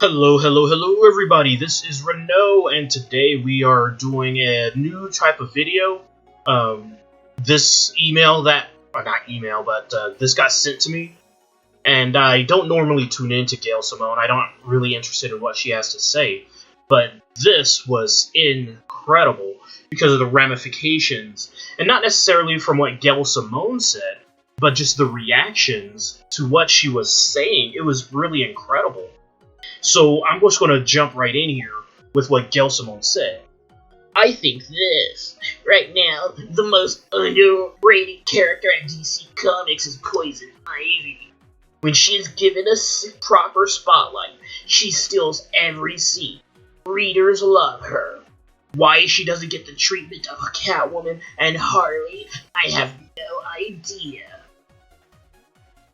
Hello everybody, this is Renault, and today we are doing a new type of video. This email this got sent to me, and I don't normally tune into Gail Simone. I'm not really interested in what she has to say, but this was incredible because of the ramifications, and not necessarily from what Gail Simone said, but just the reactions to what she was saying. It was really incredible. So I'm just going to jump right in here with what Gail Simone said. I think this. Right now, the most underrated character at DC Comics is Poison Ivy. When she's given a proper spotlight, she steals every scene. Readers love her. Why she doesn't get the treatment of a Catwoman and Harley, I have no idea.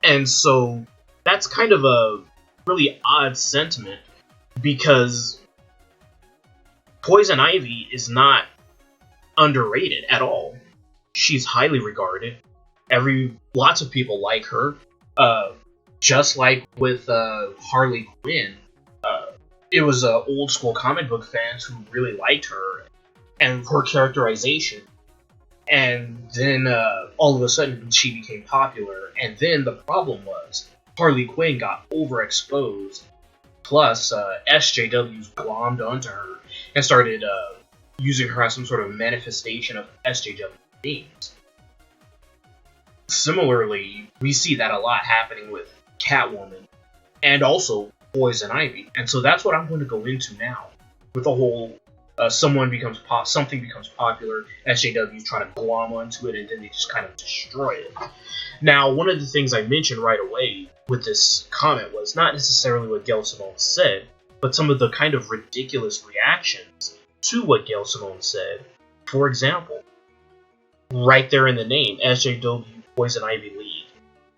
And so, that's kind of a really odd sentiment, because Poison Ivy is not underrated at all. She's highly regarded. Lots of people like her. Just like with Harley Quinn, it was old school comic book fans who really liked her and her characterization. And then all of a sudden she became popular, and then the problem was Harley Quinn got overexposed, plus SJWs glommed onto her and started using her as some sort of manifestation of SJW themes. Similarly, we see that a lot happening with Catwoman and also Poison Ivy, and so that's what I'm going to go into now with the whole something becomes popular, SJWs try to glom onto it, and then they just kind of destroy it. Now, one of the things I mentioned right away with this comment was not necessarily what Gail Simone said, but some of the kind of ridiculous reactions to what Gail Simone said. For example, right there in the name, SJW Poison Ivy League.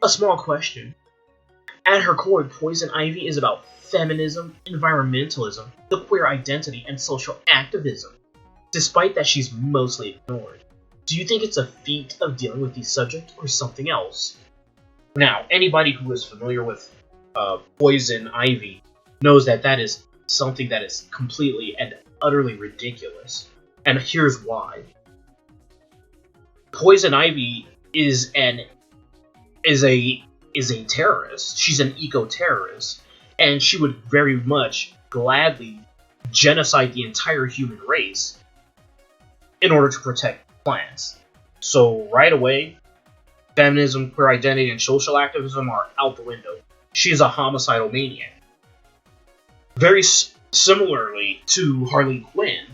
A small question. At her core, Poison Ivy is about feminism, environmentalism, the queer identity, and social activism. Despite that she's mostly ignored. Do you think it's a feat of dealing with these subjects or something else? Now, anybody who is familiar with Poison Ivy knows that that is something that is completely and utterly ridiculous. And here's why. Poison Ivy is a terrorist. She's an eco-terrorist, and she would very much gladly genocide the entire human race in order to protect plants. So right away, feminism, queer identity, and social activism are out the window. She's a homicidal maniac. Very similarly to Harley Quinn,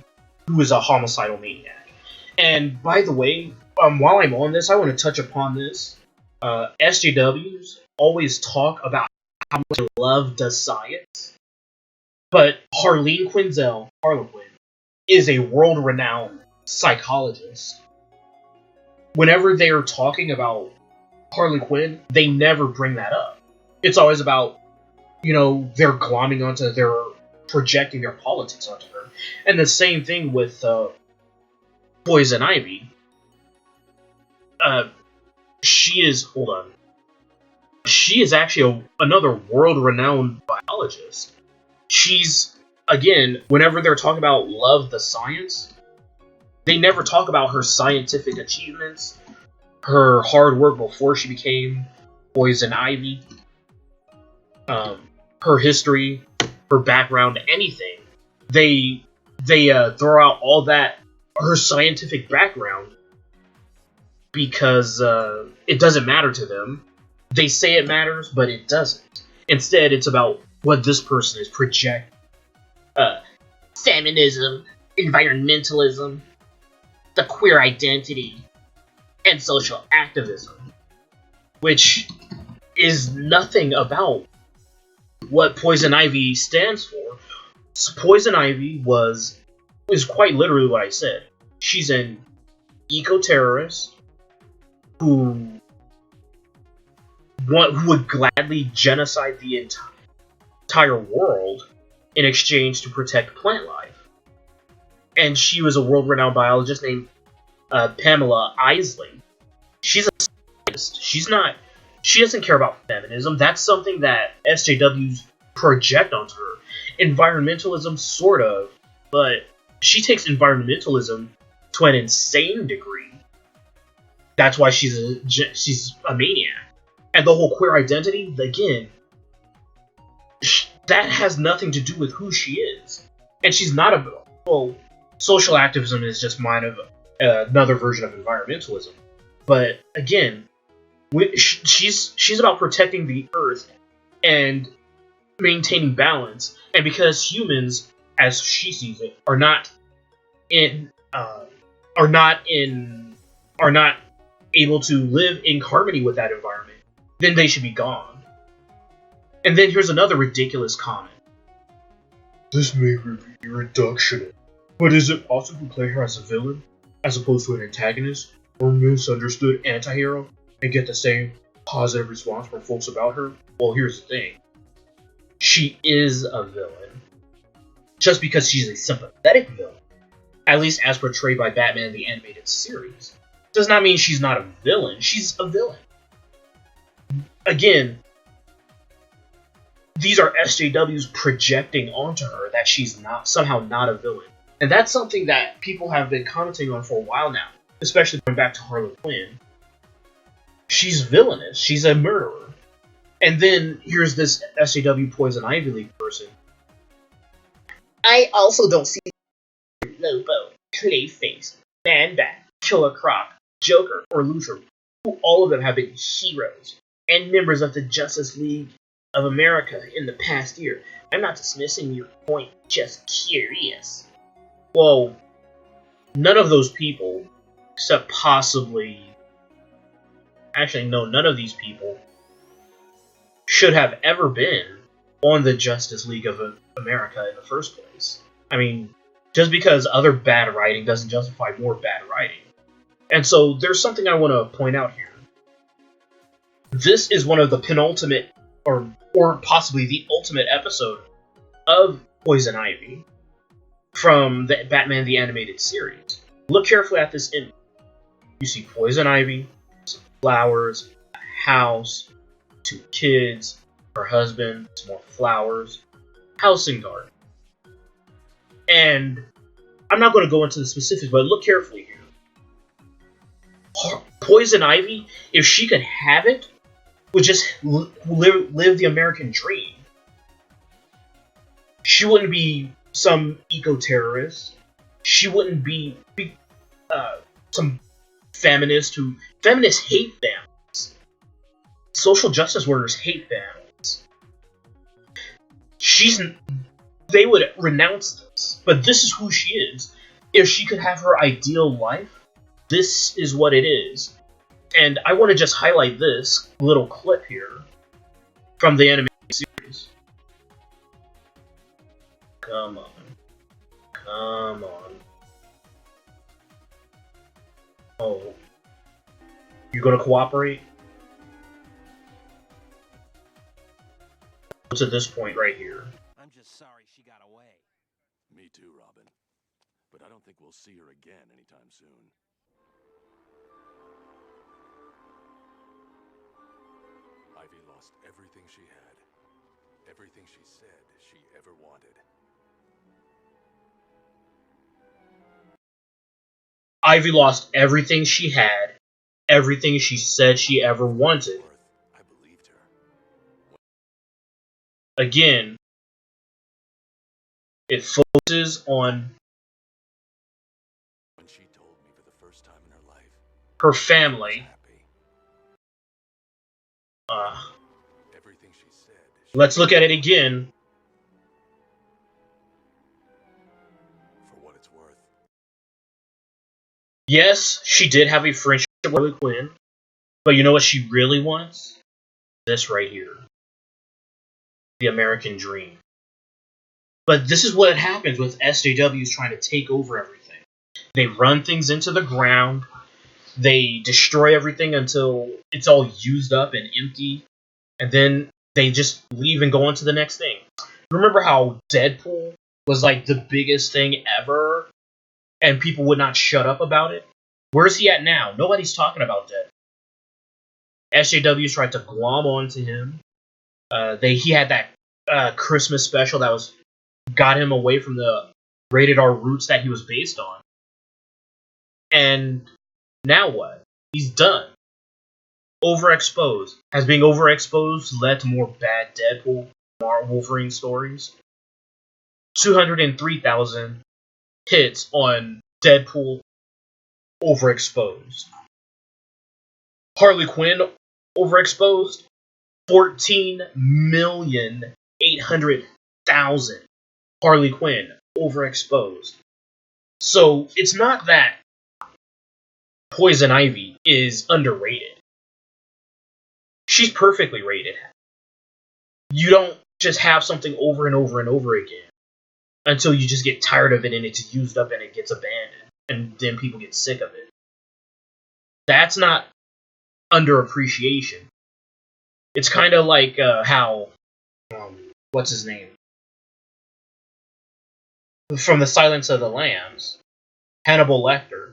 who is a homicidal maniac. And by the way, while I'm on this, I want to touch upon this. SJWs always talk about how much they love the science, but Harley Quinn, is a world-renowned psychologist. Whenever they are talking about Harley Quinn, they never bring that up. It's always about, they're projecting their politics onto her. And the same thing with Poison Ivy. She is actually another world-renowned biologist. She's, again, whenever they're talking about love the science, they never talk about her scientific achievements, her hard work before she became Poison Ivy, her history, her background, anything. They throw out all that, her scientific background, because it doesn't matter to them. They say it matters, but it doesn't. Instead, it's about what this person is projecting. Feminism, environmentalism, the queer identity, and social activism. Which is nothing about what Poison Ivy stands for. Poison Ivy is quite literally what I said. She's an eco-terrorist who would gladly genocide the entire world in exchange to protect plant life. And she was a world-renowned biologist named Pamela Isley. She's a scientist. She doesn't care about feminism. That's something that SJWs project onto her. Environmentalism, sort of, but she takes environmentalism to an insane degree. That's why she's a maniac. And the whole queer identity, again, that has nothing to do with who she is. And she's not a... Well, social activism is just another version of environmentalism. But, again, she's about protecting the Earth and maintaining balance. And because humans, as she sees it, are not able to live in harmony with that environment, then they should be gone. And then here's another ridiculous comment. This may be reductionist, but is it possible to play her as a villain, as opposed to an antagonist, or misunderstood anti-hero, and get the same positive response from folks about her? Well, here's the thing. She is a villain. Just because she's a sympathetic villain, at least as portrayed by Batman the Animated Series, does not mean she's not a villain. She's a villain. Again, these are SJWs projecting onto her that she's somehow not a villain. And that's something that people have been commenting on for a while now, especially going back to Harley Quinn. She's villainous. She's a murderer. And then here's this SJW Poison Ivy League person. I also don't see Lobo, Clayface, Man-Bat, Killer Croc, Joker, or Luthor, who all of them have been heroes and members of the Justice League of America in the past year. I'm not dismissing your point, just curious. Well, none of those people, except possibly... Actually, no, none of these people should have ever been on the Justice League of America in the first place. I mean, just because other bad writing doesn't justify more bad writing. And so there's something I want to point out here. This is one of the penultimate, or possibly the ultimate episode of Poison Ivy from the Batman the Animated Series. Look carefully at this image. You see Poison Ivy, some flowers, a house, 2 kids, her husband, some more flowers, house and garden. And I'm not going to go into the specifics, but look carefully here. Poison Ivy, if she could have it, would just live the American dream. She wouldn't be some eco-terrorist. She wouldn't be some feminist who... Feminists hate families. Social justice warriors hate families. They would renounce this, but this is who she is. If she could have her ideal life, this is what it is. And I want to just highlight this little clip here from the animated series. Come on. Come on. Oh. You gonna cooperate? To this point right here. I'm just sorry she got away. Me too, Robin. But I don't think we'll see her again anytime soon. Ivy lost everything she had. Everything she said she ever wanted. Ivy lost everything she had. Everything she said she ever wanted. I believed her. Again, it focuses on When she told me for the first time in her life, her family. everything she said. Let's look at it again. For what it's worth. Yes, she did have a friendship with Harley Quinn, but you know what she really wants? This right here. The American dream. But this is what happens with SJWs trying to take over everything. They run things into the ground. They destroy everything until it's all used up and empty. And then they just leave and go on to the next thing. Remember how Deadpool was like the biggest thing ever? And people would not shut up about it? Where's he at now? Nobody's talking about Deadpool. SJWs tried to glom onto him. He had that Christmas special that was got him away from the rated R roots that he was based on. And now what? He's done. Overexposed. Has being overexposed led to more bad Deadpool Wolverine stories? 203,000 hits on Deadpool overexposed. Harley Quinn overexposed? 14,800,000 Harley Quinn overexposed. So it's not that Poison Ivy is underrated. She's perfectly rated. You don't just have something over and over and over again until you just get tired of it and it's used up and it gets abandoned and then people get sick of it. That's not underappreciation. It's kind of like how what's his name? From The Silence of the Lambs, Hannibal Lecter,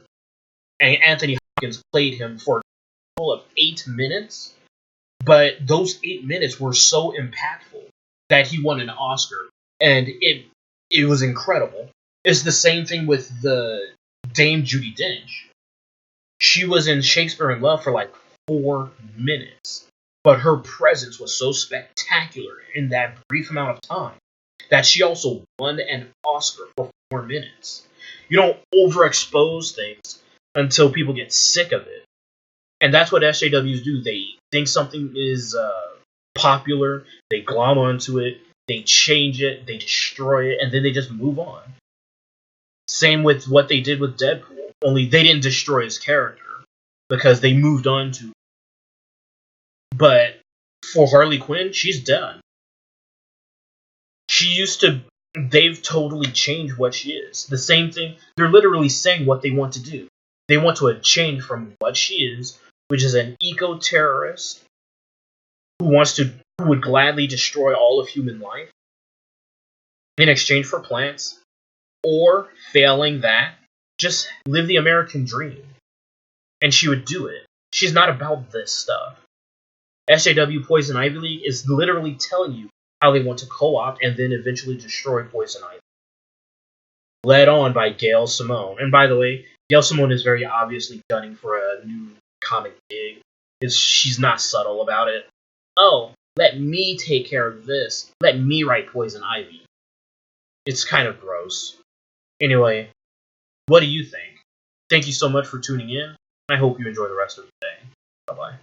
and Anthony Hopkins played him for a total of 8 minutes, but those 8 minutes were so impactful that he won an Oscar, and it was incredible. It's the same thing with the Dame Judi Dench. She was in Shakespeare in Love for like 4 minutes, but her presence was so spectacular in that brief amount of time that she also won an Oscar for 4 minutes. You don't overexpose things until people get sick of it. And that's what SJWs do. They think something is popular, they glom onto it, they change it, they destroy it, and then they just move on. Same with what they did with Deadpool, only they didn't destroy his character because they moved on to it. But for Harley Quinn, she's done. They've totally changed what she is. The same thing, they're literally saying what they want to do. They want to change from what she is, which is an eco-terrorist who would gladly destroy all of human life in exchange for plants, or failing that, just live the American dream. And she would do it. She's not about this stuff. SJW Poison Ivy League is literally telling you how they want to co-opt and then eventually destroy Poison Ivy. Led on by Gail Simone. And by the way, Gail Simone is very obviously gunning for a new comic gig. She's not subtle about it. Oh, let me take care of this. Let me write Poison Ivy. It's kind of gross. Anyway, what do you think? Thank you so much for tuning in. I hope you enjoy the rest of the day. Bye-bye.